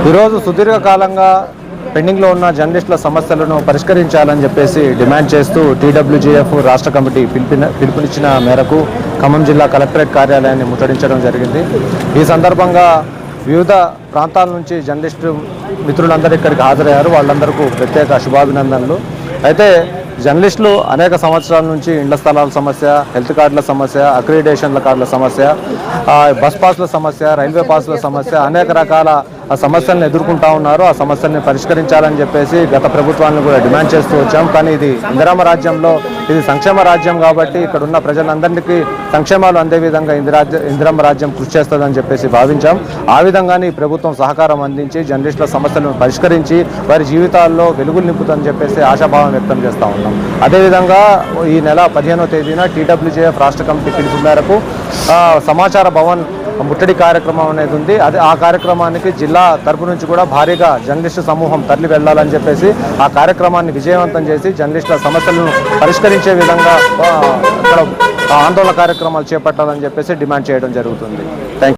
ఈరోజు సుదీర్ఘకాలంగా పెండింగ్లో ఉన్న జర్నలిస్టుల సమస్యలను పరిష్కరించాలని చెప్పేసి డిమాండ్ చేస్తూ టీడబ్ల్యూజేఎఫ్ రాష్ట్ర కమిటీ పిలుపునిచ్చిన మేరకు ఖమ్మం జిల్లా కలెక్టరేట్ కార్యాలయాన్ని ముట్టడించడం జరిగింది. ఈ సందర్భంగా వివిధ ప్రాంతాల నుంచి జర్నలిస్టు మిత్రులందరూ ఇక్కడికి హాజరయ్యారు. వాళ్ళందరికీ ప్రత్యేక శుభాభినందనలు. అయితే జర్నలిస్టులు అనేక సంవత్సరాల నుంచి ఇండ్ల స్థలాల సమస్య, హెల్త్ కార్డుల సమస్య, అక్రిడిటేషన్ల కార్డుల సమస్య, బస్ పాస్ల సమస్య, రైల్వే పాస్ల సమస్య, అనేక రకాల సమస్యలను ఎదుర్కొంటూ ఉన్నారు. ఆ సమస్యల్ని పరిష్కరించాలని చెప్పేసి గత ప్రభుత్వాలను కూడా డిమాండ్ చేస్తూ వచ్చాం. కానీ ఇది ఇందిరమ్మ రాజ్యంలో ఇది సంక్షేమ రాజ్యం కాబట్టి ఇక్కడ ఉన్న ప్రజలందరికీ సంక్షేమాలు అందే విధంగా ఇందిరమ్మ రాజ్యం కృషి చేస్తుందని చెప్పేసి భావించాం. ఆ విధంగానే ఈ ప్రభుత్వం సహకారం అందించి జర్నలిస్టుల సమస్యలను పరిష్కరించి వారి జీవితాల్లో వెలుగులు నింపుతుందని చెప్పేసి ఆశాభావం వ్యక్తం చేస్తూ ఉన్నాం. అదేవిధంగా ఈ నెల 15వ తేదీన టీడబ్ల్యూజేఎఫ్ రాష్ట్ర కమిటీ పిలుపు మేరకు సమాచార భవన్ ముట్టడి కార్యక్రమం అనేది ఉంది. ఆ కార్యక్రమానికి జిల్లా తరపు నుంచి కూడా భారీగా జర్నలిస్టు సమూహం తరలి వెళ్ళాలని చెప్పేసి ఆ కార్యక్రమాన్ని విజయవంతం చేసి జర్నలిస్టుల సమస్యలను పరిష్కరించే విధంగా ఇక్కడ ఆందోళన కార్యక్రమాలు చేపట్టాలని చెప్పేసి డిమాండ్ చేయడం జరుగుతుంది. Thank you.